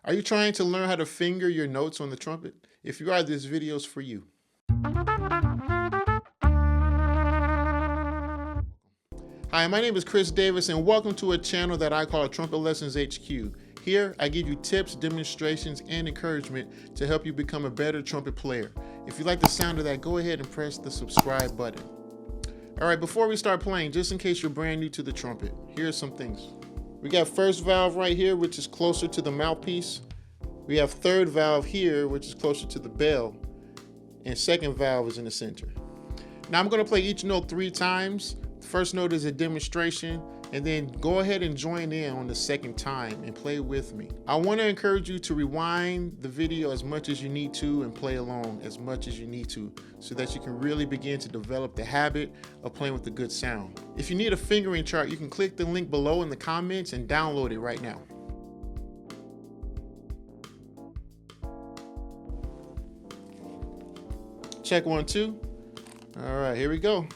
Are you trying to learn how to finger your notes on the trumpet? If you are, this video is for you. Hi, my name is Chris Davis, and welcome to a channel that I call Trumpet Lessons HQ. Here, I give you tips, demonstrations, and encouragement to help you become a better trumpet player. If you like the sound of that, go ahead and press the subscribe button. All right, before we start playing, just in case you're brand new to the trumpet, here's some things. We got first valve right here, which is closer to the mouthpiece. We have third valve here, which is closer to the bell, and second valve is in the center. Now I'm going to play each note 3 times. The first note is a demonstration, and then go ahead and join in on the second time and play with me. I want to encourage you to rewind the video as much as you need to and play along as much as you need to so that you can really begin to develop the habit of playing with a good sound. If you need a fingering chart, you can click the link below in the comments and download it right now. Check 1, 2. All right, here we go.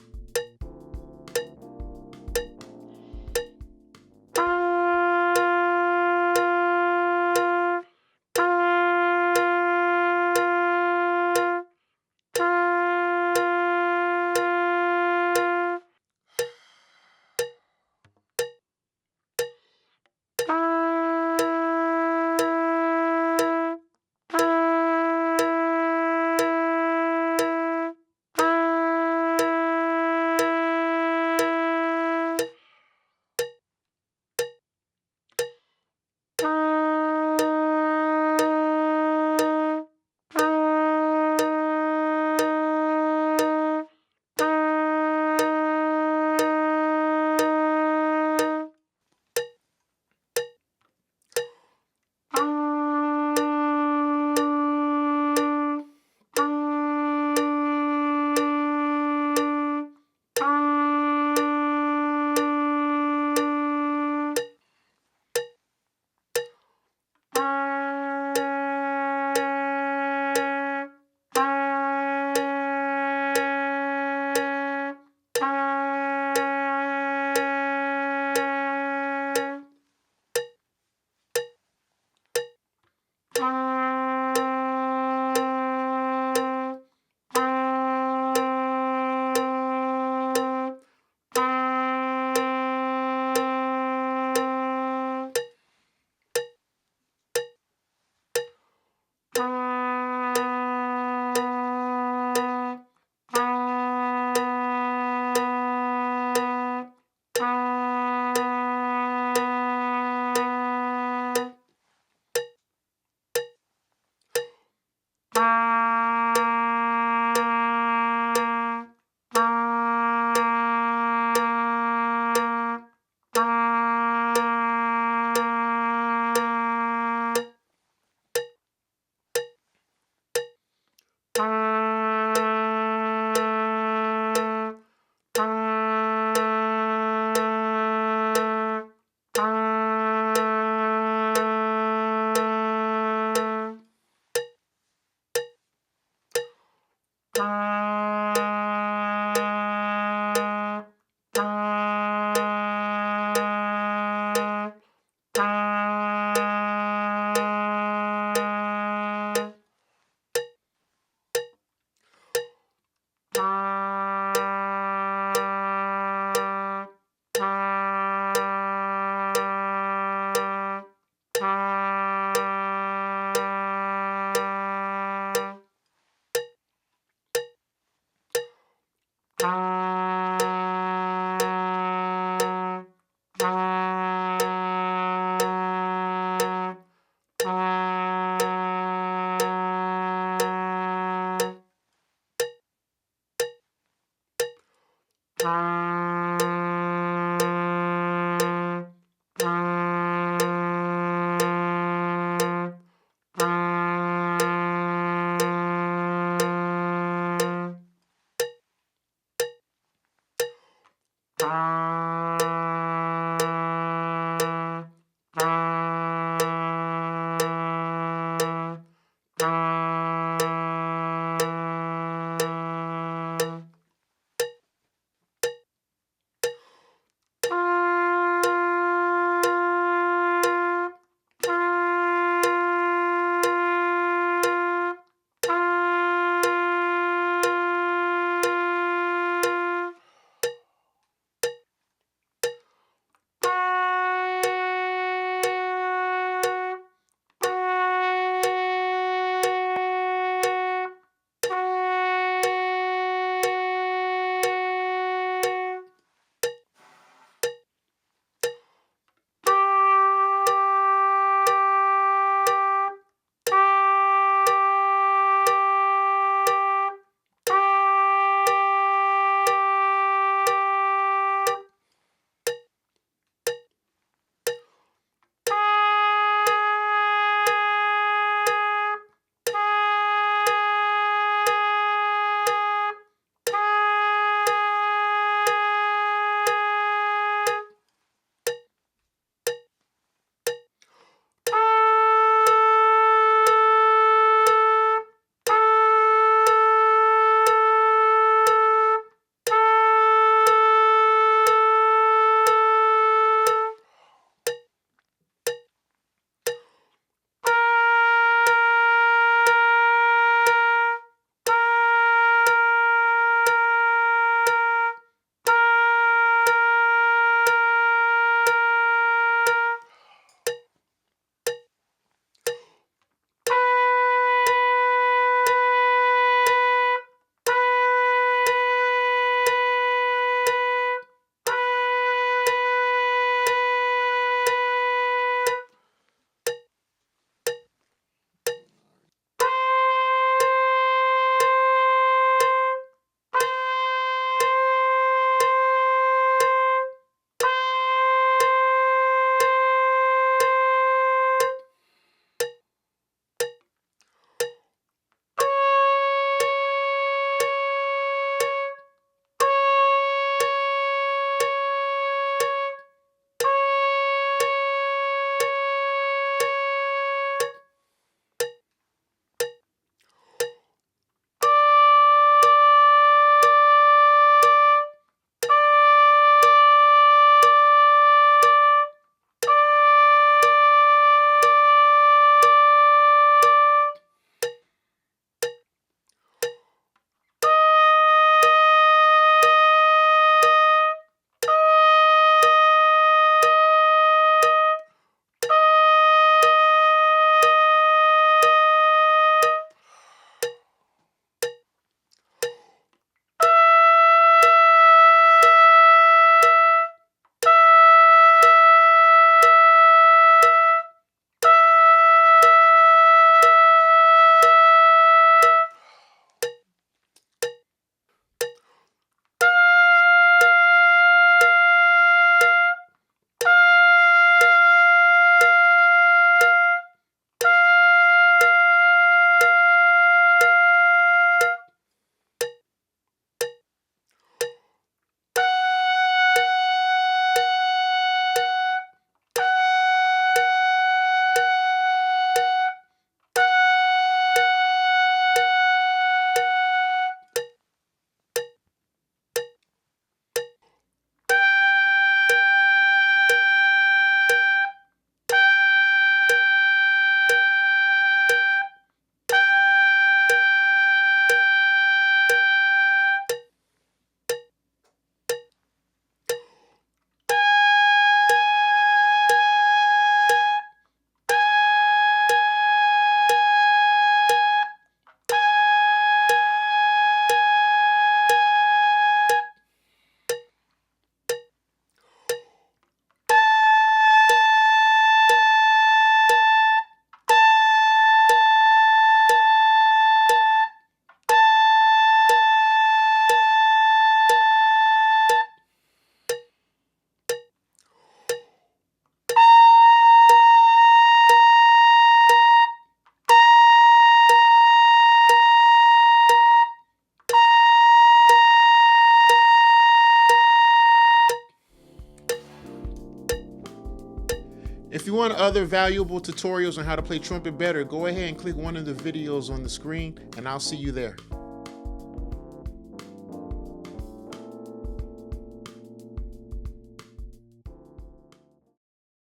If you want other valuable tutorials on how to play trumpet better, go ahead and click one of the videos on the screen, and I'll see you there.